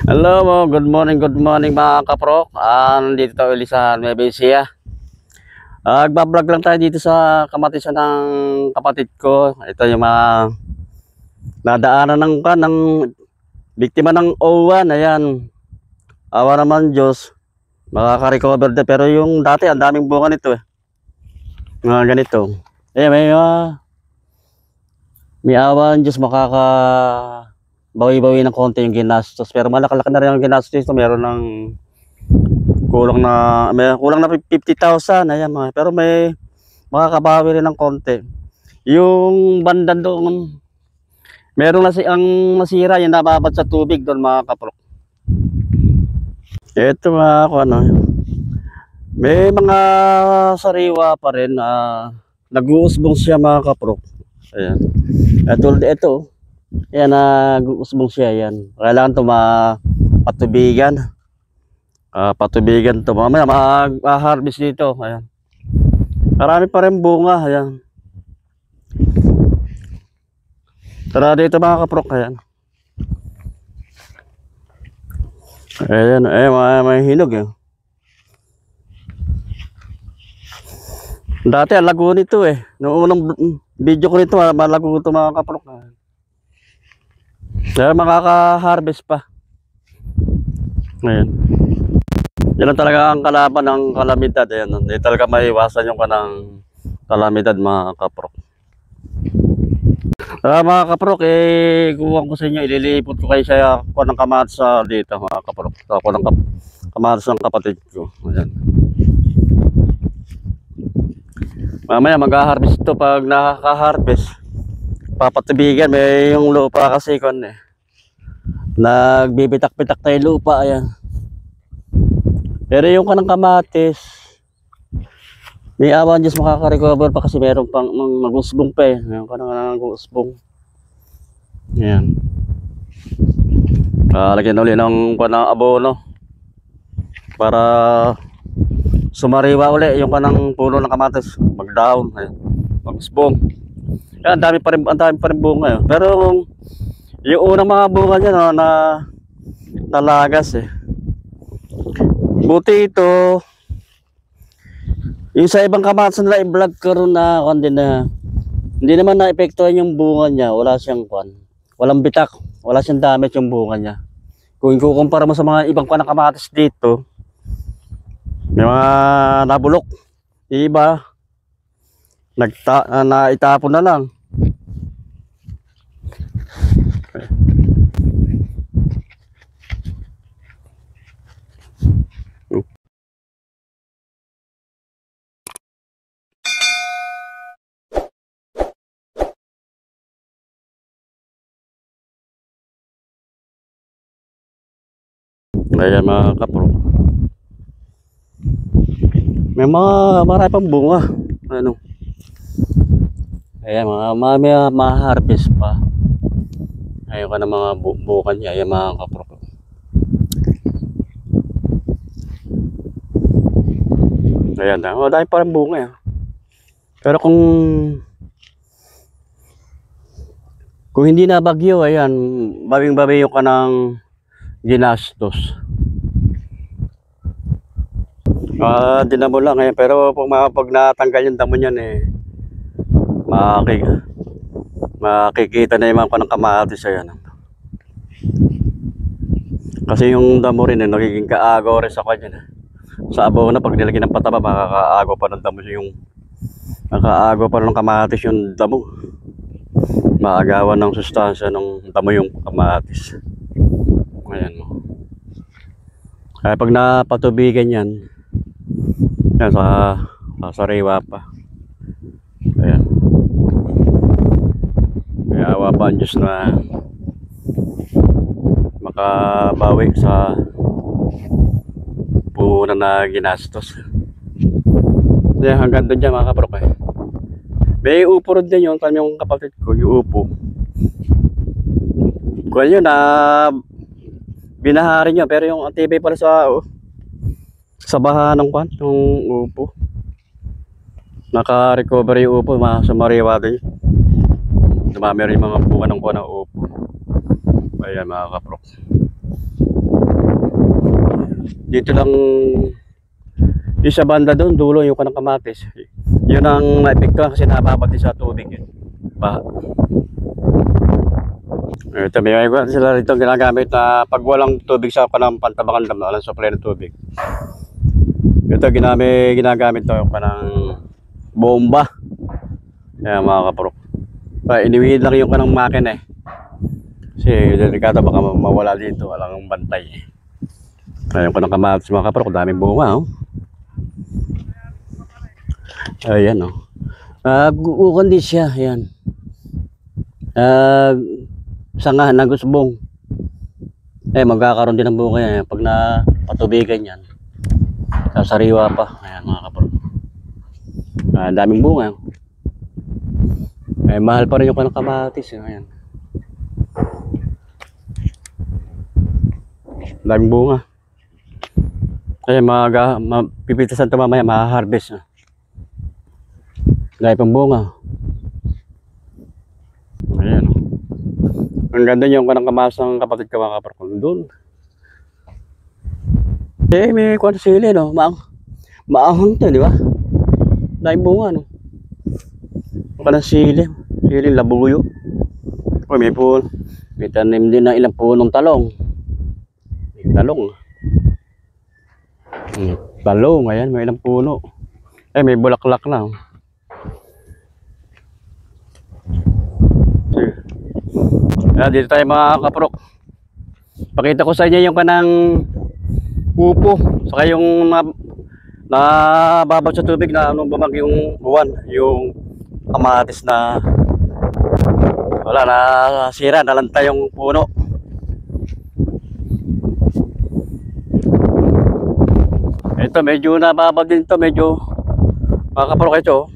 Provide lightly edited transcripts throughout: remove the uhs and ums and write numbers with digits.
Hello mo, good morning mga kaprok. Nandito tayo ulit sa Nueva Ecija. Nagbablog lang tayo dito sa kamatisan ng kapatid ko. Ito yung mga nadaanan ng biktima ng O1. Ayan, awa naman Diyos, makaka-recover din. Pero yung dati, ang daming bunga nito mga ganito. Ayan, may awa ng Diyos, bawi-bawi ng konti yung ginastos, pero malaki-laki na rin yung ginastos ito. Meron ng kulang na 50,000. Ayan pero may makakabawi rin ng konti. Yung banda doon, meron na ang masira, yung nababad sa tubig doon mga kaprok. Ito may mga sariwa pa rin na nag-uusbong siya mga kaprok. Ayan, ito yan, nag-uusbong siya. Yan, kailangan ito patubigan. Patubigan ito. Mamaya mag-harvest dito. Ayan, marami pa rin bunga. Ayan, tara dito mga kaprok. Ayan, may hinog Dati ang lago nito noong unang video ko nito, malago ito mga kaprok. Kaya makaka-harvest pa. Ayan, yan ang talaga ang kalaban ng kalamidad. Ayan, hindi talaga maiwasan yung kanang kalamidad mga kaprok. Mga kaprok, kuha ko sa inyo, ililipot ko kayo sa ng kamatis dito mga kaprok. Ako ng kamatis ng kapatid ko. Ayan, mamaya mag-harvest ito. Pag nakaka-harvest, papatubigan. May yung lupa kasi nagbibitak-bitak na yung lupa. Ayan, pero yung kanang kamatis, may awan Diyos, makaka-recover pa kasi meron pang mag-usbong pa yung kanang mag-usbong. Ayan, lagyan ulit ng abono para sumariwa ulit yung kanang puno ng kamatis, mag-down, mag-usbong. Ang dami pa rin bunga pero yung unang mga bunga niya na nalagas buti ito. Yung sa ibang kamatis nila i-vlog ko rin na hindi naman na-epektuhan yung bunga niya. Wala siyang walang bitak, wala siyang damage yung bunga niya. Kung ikukumpara mo sa mga ibang kamatis dito, may mga nabulok, iba naitapon na lang. Ayan mga kapro, may marami pang bunga. Ayan, ma-harvest pa. Ayun ka na mga bukan niya. Ayan mga kapro, ayan dahil pa rin bunga pero kung hindi na bagyo, ayan, babing-babi yung kanang ginastos. Dinamo lang pero pag natanggal yung damo niyan makikita na yung mga kanang kamatis. Ayan, kasi yung damo rin nagiging kaagaw rin sa kanya sa abono. Pag nilagyan ng pataba, makakaagaw pa ng damo nakakaagaw pa ng kamatis yung damo. Maagawan ng sustansya ng damo yung kamatis. Ayan mo. Kaya pag napatubigan yan sa sariwa pa. Ayan, may awa pa ang Diyos na makabawi sa puno na ginastos. Ayan, hanggang doon dyan mga kaprok. May upo rin din yung kanyang kapatid ko, yung upo. Kung yun binahari nyo, pero yung tibay pala sa baha ng yung upo. Naka-recover yung upo, sumariwa din. Dumami rin mga bunga ng upo. Ayan mga kaprok. Dito lang yung sa banda doon, dulo yung kanang kamatis. Yun ang naepektuhan kasi nababad din sa tubig yun. Ito, may sila rito ginagamit na pag walang tubig sa kanang pantabangan dam, walang supply ng tubig. Ito ginagamit to yung kanang bomba. Kaya mga kaprok. Iniwid lang yung kanang makina eh. Kasi delikado baka mawala dito, walang bantay. Ayun ko ng kamatis mga kaprok, daming bunga oh. Ayan oh. Ukon din siya, ayan. Sanga na gusbong. Magkakaroon din ng bunga yan pag napatubigan yan. Sasariwa pa. Ayan mga kaprok. Daming bunga. Mahal pa rin yung kanang kamatis. Ayan. Daming bunga. Mapipitasan ito mamaya, ma-harvest. Dahil pang bunga. Ayan. Ang ganda yung kanang kamatis ng kapatid ko mga kaprok. Doon. May kwan sili no. Maahon to, di ba? Dahil bunga no. Kanang sili. Sili labuyo. May tanim din na ilang punong talong. Talong. Talong, ayan, may ilang puno. May bulaklak na. Dito tayo mga kaprok. Pakita ko sa inyo yung kanang upo. Saka yung nababad sa tubig na anong bumag yung buwan. Yung kamatis na wala na sira, nalanta yung puno. Ito medyo nababad din to, medyo mga kaprok ito.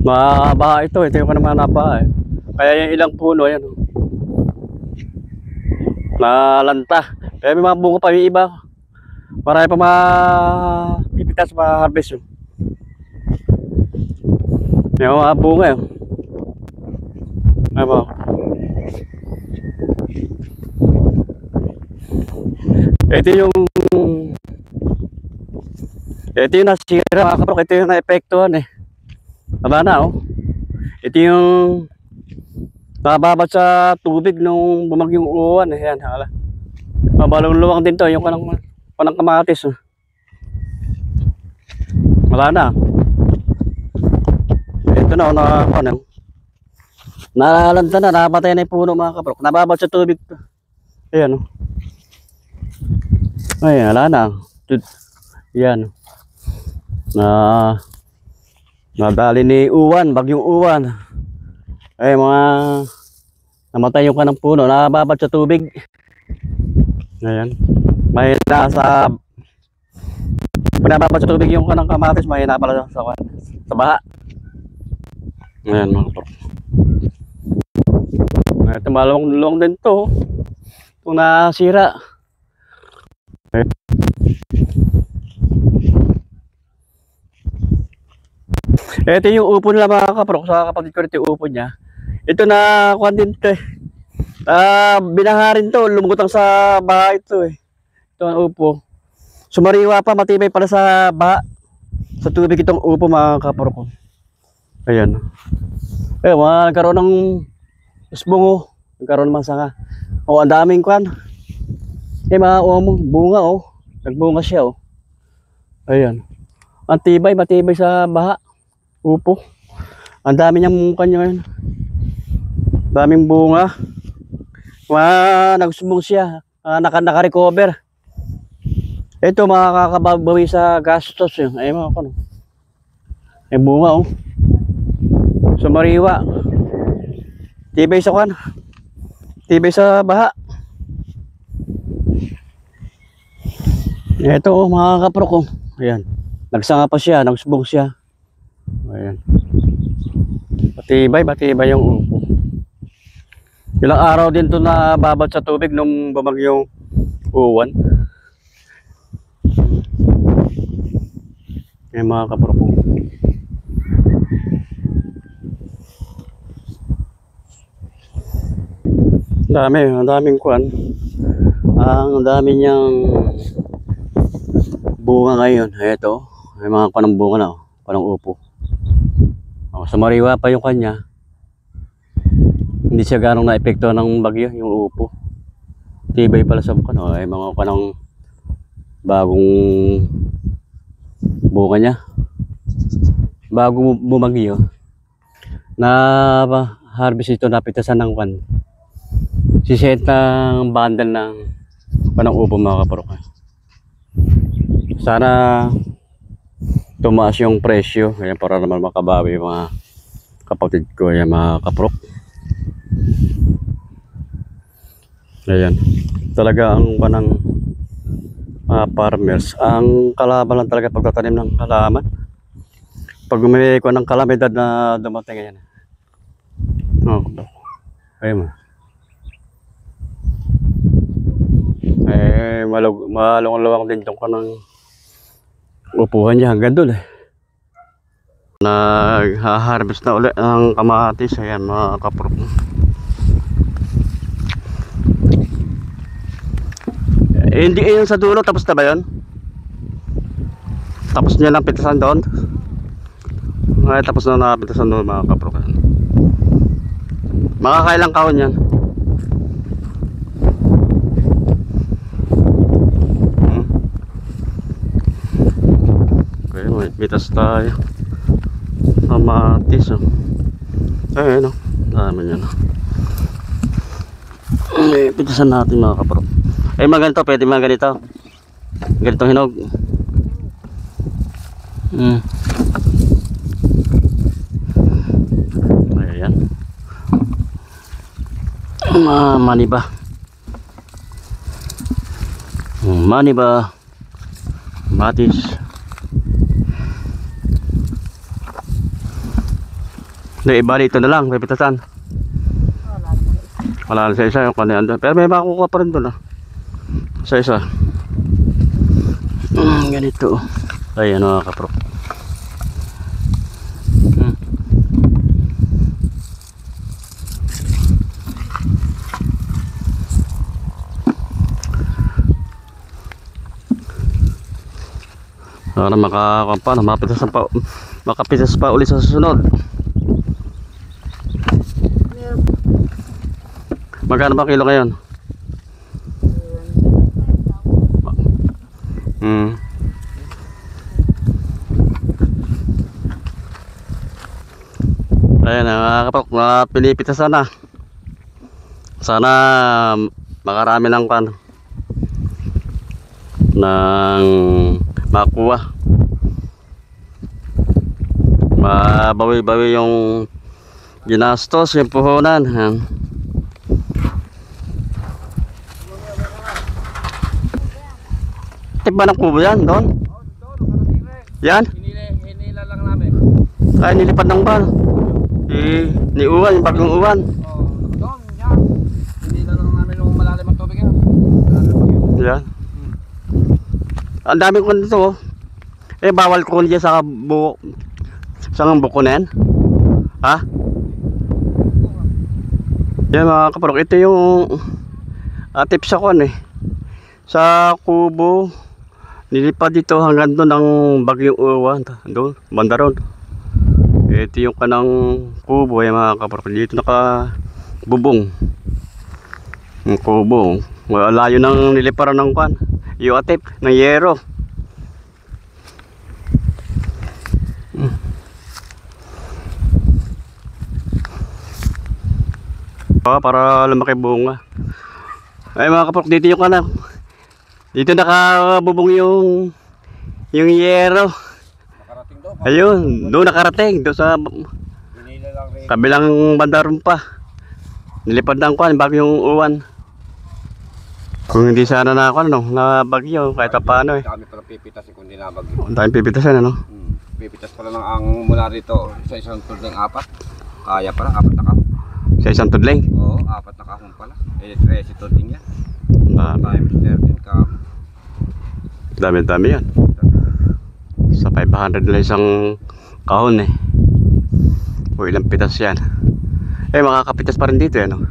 Mabaha ito yung naman nabaha eh. Kaya yung ilang puno yan nalanta. Kaya may mga bunga pa yung iba. Marami pa mapipitas ma-harvest yun. May mga bunga yun. Ito yung nasira mga kaprok. Ito yung na-epektuhan eh. Aba na oh. Ito yung nababad sa tubig nung bumagyong uwan. Ayan, hala. Mabalong-luwang din to yung kanang kamatis. Oh. Wala na. Ito na, nalalanta na, napatay na yung puno mga kaprok. Nababad sa tubig to. Ayan oh. Ayan, wala na. Ayan. Nadali ni uwan, bagyong uwan. Mga namatay yung kanang puno, nababad sa tubig. Ayan. May nasa nababad sa tubig yung kanang kamatis, may napala sa baha. Ayan mga kaprok. Ito malawang din to. Kung nasira. Ito yung upo nila mga kaprok. Sa kapatid ko rin yung upo niya. Ito na kuhan din ito eh. Binaharin to. Lumutang sa baha ito eh. Ito ang upo. Sumariwa pa. Matibay pala sa baha. Sa tubig itong upo mga kaprok. Ayan. Nagkaroon ng usbong. Nagkaroon ng sanga. Ang daming kuhan. Mga bunga oh. Nagbunga siya oh. Ayan. Ang tibay. Matibay sa baha. Upo. Ang dami niyang kanya ngayon. Daming bunga. Nagsumbong siya. Naka-recover. Ito makakabawi sa gastos. Mga kano. Bunga oh. Sumariwa. Tibay sa kan. Tibay sa baha. Ito oh mga kaprok oh. Ayan. Nagsanga pa siya. Nagsumbong siya. Ayan. Matibay yung upo. Ilang araw din to na babad sa tubig nung bumagyong uwan. Ayan mga kaprok. Ang daming kuwan. Ang dami niyang bunga ngayon. Ito, may mga kanang bunga na, kanang upo. Sumariwa pa yung kanya. Hindi siya ganong na-epekto ng bagyo, yung upo. Tibay pala sa mukha, no? Ay mga kanang bagong bunga niya. Bago bumagyo, na harvest ito, napitasan ng kan. Siset ng bundle ng kanang upo, mga kaprok. Sana tumaas yung presyo, ayan, para naman makabawi yung mga kapatid ko, ayan, mga kaprok. Ayan, talaga ang kanang farmers, ang kalaban lang talaga pagtatanim ng halaman. Pag may ko ng kalamidad na dumating, ayan. Ayun, malong-lawang din itong kanang upuhan niya hanggang doon eh. Nag-harvest na ulit ng kamatis, ayan, mga kaprok. Hindi yun sa dulo, tapos na ba yun? Tapos niya lang pitasan doon. Ay, tapos na napitasan doon, mga kaprok. Makakailang kahon yan? Okay, may pitas tayo. Kamatis, oh. Ayun, oh. Dami yan, oh. Pitasan natin, mga kaprok. Eh, mga ganito, pwede mga ganito. Ganitong hinog. Ayan. Maniba. Maniba. Matis. Hindi, ibali ito na lang, may pitasan. Wala na sa isa yung kanyan doon. Pero may makukuha pa rin doon, ah. Sa isa. Ganito. Ayan, mga kaprok. Para makapitas pa ulit sa susunod. Magkano ba kilo ngayon? Ayan, nakakapok na pinipitasan na. Sana makarami ng pan ng makuha, mabawi-bawi yung ginastos, yung puhunan. Tiba ng kubo yan doon? Yan? Hinila lang namin. Ay, nilipad ng ban. Ni Uwan, yung bagong Uwan. Doon, yan. Hinila lang namin yung malalim ang tubig yan. Yan. Ang daming kunin dito, oh. Eh, bawal kunin dyan sa buko na yan. Ha? Yan, mga kaparok, ito yung tips ako, eh. Sa kubo, nilipad dito hanggang doon ang bagyong Uwan. Doon, banda ron. Ito yung kanang kubo, ay mga kaparok. Dito nakabubong yung kubo. Layo ng niliparan ng kwan, yung atip ng yero. Para lumaki bunga. Ay, mga kaparok, dito yung kanang, dito nakabubong yung yero. Ayun, doon nakarating, doon sa kabilang banda ron pa. Nilipad ng kwan, bagyong Uwan. Kung hindi sana na ako, no, na bagyo, kahit paano eh. Dami palang pipitasin kung hindi na bagyo. Ang daming pipitasin, ano? Pipitas pala lang ang mula rito sa isang tudling 4. Kaya pala, 4 na kahon. Sa isang tudling? Oo, 4 na kahon pala. Eh, 13 tudling yan. Times 13 kahon. Dami-dami yan. Sa 500 na isang kahon eh. O ilang pitas yan. Eh, makakapitas pa rin dito, ano?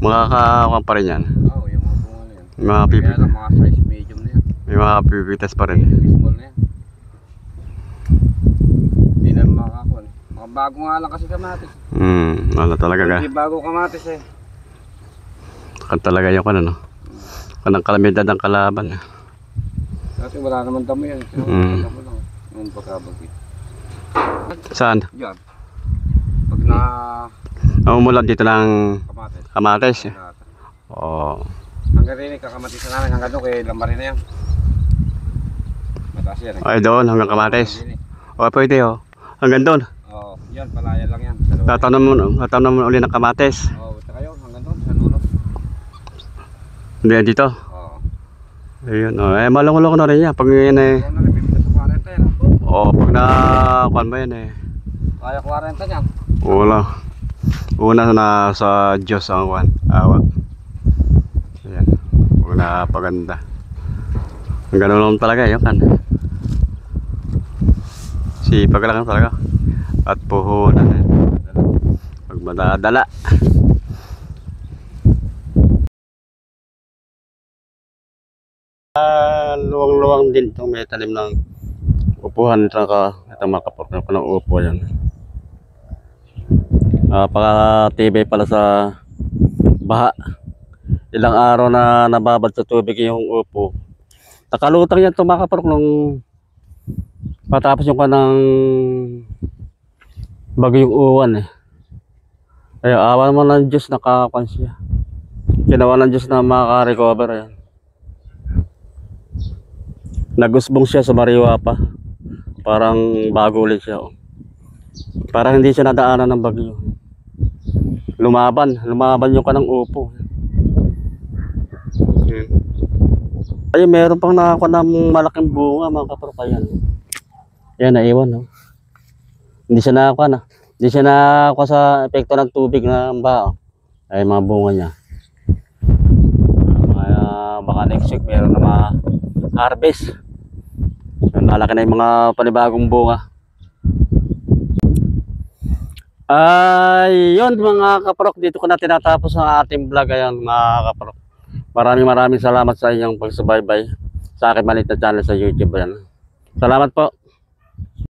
Makakakuha pa rin yan. Oo, yung mga bunga na yan. Mga Kaya lang mga size medium na yan. may mga pipitas pa rin. Small na yan. Hindi na makakuha. Mga bago nga lang kasi kamatis. Wala talaga ka. Hindi bago kamatis eh. Kan talaga yung ano. Kanang kalamidad ang kalaban. Dati wala naman damo yan. Damo lang. Yung pagkabagi. Saan? Yan. Pag na Umulan dito ng kamatis. kamatis. Oo. Hanggang rin kakamatis na namin. Hanggang doon kay Lambarin na yan. Mataas yan eh. Ay doon hanggang kamatis. O pwede hanggang doon. Oo. Yan, palaya lang yan. Tatanong mo uli ng kamatis. Oo, basta kayo. Hanggang doon. Sa nuno. Hindi dito. Oo. Ayun. Malong-long na rin yan. Pag yan Ikaw na rin. Bibigyan sa 40 yan. pag na kuan mo yan Kaya 40 niyan. Wala. Una na sa Diyos ang kuan. Awa. Ayan. Huwag na paganda. Ang ganun lang talaga yun kan. Sipag lang talaga. At puhunan. Pag madadala. Luwang-luwang din itong may talim ng upuhan. Ito makapurkan ko ng upo yan. Napaka-tibay pala sa baha. Ilang araw na nababad sa tubig yung upo. Nakalutang yan itong makapurok nung patapos yung kanang bagyong uwan Kaya awan mo ng Diyos nakakuan siya. Ginawa ng Diyos na makarecover yan. Nagusbong siya sa Mariwa pa. Parang bago ulit siya. Parang hindi siya nadaanan ng bagyo. Lumaban yung kanang upo. Ay, meron pang nakakuha ng malaking bunga mga kaprokayan. Yan, naiwan Hindi siya nakakuha Hindi siya nakakuha sa epekto ng tubig na baha. Ay, mga bunga niya. Baka next week meron na ma-harvest. Lalaki na yung mga panibagong bunga. Yun mga kaprok, dito ko na tinatapos ang ating vlog ayan mga kaprok. Maraming salamat sa inyong pagsubaybay sa aking maliit na channel sa YouTube. Ayan. Salamat po.